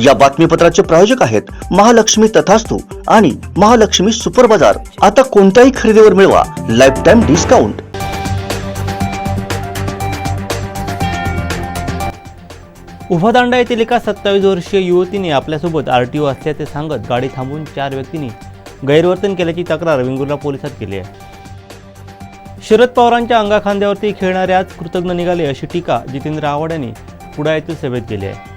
या बातमीपत्राचे प्रायोजक आहेत महालक्ष्मी तथास्तु आणि महालक्ष्मी सुपर बाजार। आता कोणत्याही खरेदीवर मिळवा लाइफ टाइम डिस्काउंट। उफादांडा येथील एका 27 वर्षीय युवतीने आपल्यासोबत आरटीओ असल्याचे सांगत गाडी थांबवून 4 व्यक्तींनी गैरवर्तन केल्याची तक्रार वेंगुर्ला पोलिसात केली आहे। शरद पवारांच्या अंगाखांद्यावरती खेळणाऱ्याच कृतज्ञ निघाले अशी टीका जितेंद्र आव्हाड यांनी कुडाळ येथील सभेत केली आहे।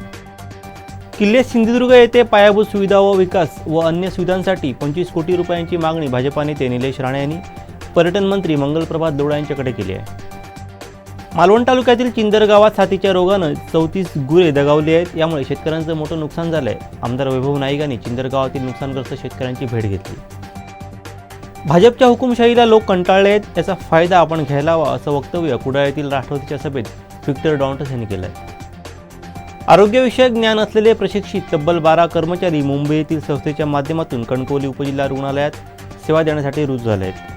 किल्ले सिंधुदुर्ग येथे पायाभूत सुविधा व विकास व अन्य सुविधांसाठी 25 कोटी रुपयांची मागणी भाजपा नेते निलेश राणे यांनी पर्यटन मंत्री मंगलप्रभात देवडा यांच्याकडे केली आहे। मालवण तालुक्यातील चिंदर गावात साथीच्या रोगाने 34 गुरे दगावली आहेत। यामुळे शेतकऱ्यांचं मोठं नुकसान झालंय। आमदार वैभव नाईक यांनी चिंदर गावातील नुकसानग्रस्त शेतकऱ्यांची भेट घेतली। भाजपच्या हुकुमशाहीला लोक कंटाळले आहेत, याचा फायदा आपण घ्यायला हवा असं वक्तव्य कुडाळ येथील राष्ट्रवादीच्या सभेत व्हिक्टर डॉन्टस यांनी केलं आहे। आरोग्यविषयक ज्ञान असलेले प्रशिक्षित तब्बल 12 कर्मचारी मुंबई येथील संस्थेच्या माध्यमातून कणकवली उपजिल्हा रुग्णालयात सेवा देण्यासाठी रुजू झाले आहेत।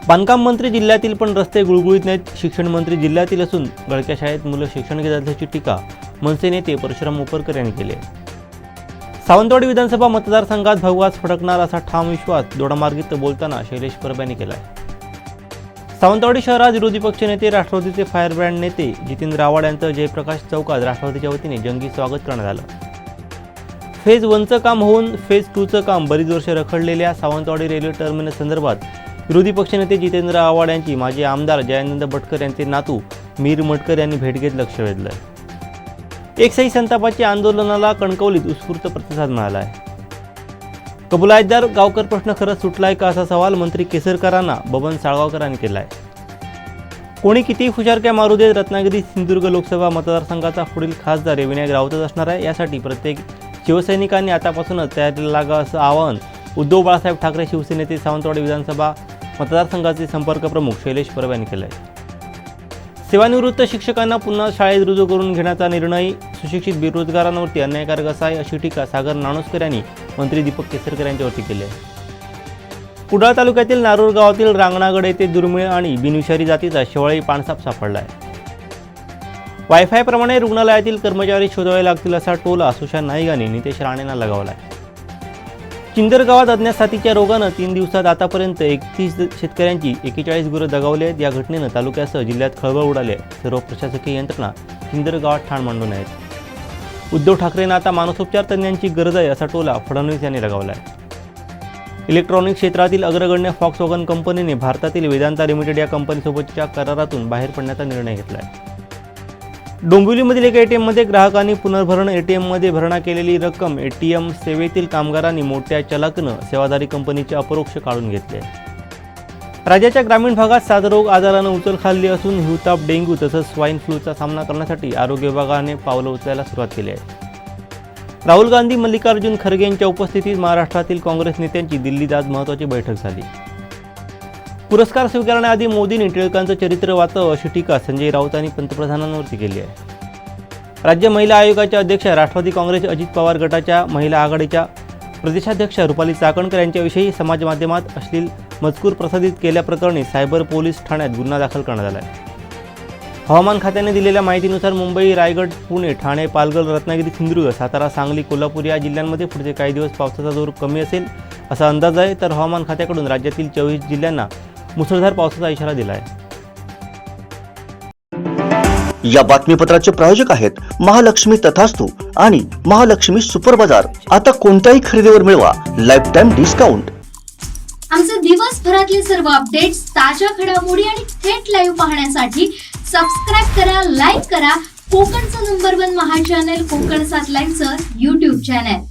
बांधकाम मंत्री जिल्ह्यातील पण रस्ते गुळगुळीत नाहीत। शिक्षण मंत्री जिल्ह्यातील असून गळक्या शाळेत मुलं शिक्षण घेत असल्याची टीका मनसे नेते परशुराम उपरकर यांनी केली आहे। सावंतवाडी विधानसभा मतदारसंघात भगवाच फडकणार असा ठाम विश्वास दोडामार्गीत बोलताना शैलेश परब यांनी केला आहे। सावंतवाडी शहरात विरोधी पक्षनेते राष्ट्रवादीचे फायर ब्रँड नेते जितेंद्र आव्हाड यांचं जयप्रकाश चौकात राष्ट्रवादीच्या वतीने जंगी स्वागत करण्यात आलं। फेज 1चं काम होऊन फेज 2चं काम बरीच वर्ष रखडलेल्या सावंतवाडी रेल्वे टर्मिनस संदर्भात विरोधी पक्षनेते जितेंद्र आव्हाड यांची माजी आमदार जयानंद भटकर यांचे नातू मीर मटकर यांनी भेट घेत लक्ष वेधलं। एक सही संतापाच्या आंदोलनाला कणकवलीत उत्स्फूर्त प्रतिसाद मिळाला आहे। कबुलायतदार गावकर प्रश्न खरंच सुटलाय का असा सवाल मंत्री केसरकरांना बबन साळगावकरांनी केला आहे। कोणी कितीही फुशारक्या मारू देत रत्नागिरी सिंधुदुर्ग लोकसभा मतदारसंघाचा पुढील खासदार विनायक राऊतच असणार आहे। यासाठी प्रत्येक शिवसैनिकांनी आतापासूनच तयारीला लागा असं आवाहन उद्धव बाळासाहेब ठाकरे शिवसेनेचे सावंतवाडी विधानसभा मतदारसंघाचे संपर्क प्रमुख शैलेश परब यांनी केला आहे। सेवानिवृत्त शिक्षकांना पुन्हा शाळेत रुजू करून घेण्याचा निर्णय सुशिक्षित बेरोजगारांवरती अन्यायकारक असा आहे अशी टीका सागर नाणोस्कर यांनी मंत्री दीपक केसरकर यांच्यावरती केली आहे। कुडाळ तालुक्यातील नारूर गावातील रांगणागड येथे दुर्मिळ आणि बिनविषारी जातीचा शेवाळी पाणसाप सापडला आहे। वायफाय प्रमाणे रुग्णालयातील कर्मचारी शोधावे लागतील असा टोला सुशांत नाईक यांनी नितेश राणेंना लगावला आहे। चिंदर गावात अज्ञात साथीच्या रोगानं 3 दिवसात आतापर्यंत 31 शेतकऱ्यांची 41 गुरं दगावली आहेत। या घटनेनं तालुक्यासह जिल्ह्यात खळबळ उडाली आहे। सर्व प्रशासकीय यंत्रणा चिंदर गावात ठाण मांडून आहेत। उद्धव ठाकरेंना आता मानसोपचार तज्ज्ञांची गरज आहे असा टोला फडणवीस यांनी लगावला आहे। इलेक्ट्रॉनिक क्षेत्रातील अग्रगण्य फॉक्सवॅगन कंपनीने भारतातील वेदांता लिमिटेड या कंपनीसोबतच्या करारातून बाहेर पडण्याचा निर्णय घेतला आहे। डोंबिवलीमधील एका एटीएममध्ये ग्राहकांनी पुनर्भरण एटीएममध्ये भरणा केलेली रक्कम एटीएम सेवेतील कामगारांनी मोठ्या चलाकीनं सेवाधारी कंपनीचे अपरोक्ष काढून घेतले। राज्याच्या ग्रामीण भागात साथरोग आजारानं उचल खाल्ली असून हिवताप, डेंग्यू तसंच स्वाईन फ्लूचा सामना करण्यासाठी आरोग्य विभागाने पावलं उचलायला सुरुवात केली आहे। राहुल गांधी, मल्लिकार्जुन खरगे यांच्या उपस्थितीत महाराष्ट्रातील काँग्रेस नेत्यांची दिल्लीत आज महत्त्वाची बैठक झाली। पुरस्कार स्वीकारण्याआधी मोदींनी टिळकांचं चरित्र वाचावं अशी टीका संजय राऊत यांनी पंतप्रधानांवरती केली आहे। राज्य महिला आयोगाच्या अध्यक्षा, राष्ट्रवादी काँग्रेस अजित पवार गटाच्या महिला आघाडीच्या प्रदेशाध्यक्षा रुपाली चाकणकर यांच्याविषयी समाज माध्यमात अश्लील मजकूर प्रसारित केल्याप्रकरणी सायबर पोलीस ठाण्यात गुन्हा दाखल करण्यात आला आहे। हवामान खात्याने दिलेल्या माहितीनुसार मुंबई, रायगड, पुणे, ठाणे, पालघर, रत्नागिरी, सिंधुदुर्ग, सातारा, सांगली, कोल्हापूर या जिल्ह्यांमध्ये पुढचे काही दिवस पावसाचा जोर कमी असेल असा अंदाज आहे। तर हवामान खात्याकडून राज्यातील 24 जिल्ह्यांना मुसळधार पावसाचा इशारा दिला आहे। या बातमीपत्राचे प्रायोजक आहेत महालक्ष्मी तथास्तु आणि महालक्ष्मी सुपर बाजार। आता कोणत्याही खरेदीवर मिळवा लाइफ टाइम डिस्काउंट। आमचे दिवसभरातले सर्व अपडेट्स, ताज्या घडामोडी आणि थेट लाईव्ह पाहण्यासाठी सबस्क्राइब करा, लाईक करा कोकणचं नंबर 1 महा चॅनल कोकण 7 लाईव्हचं YouTube चॅनल।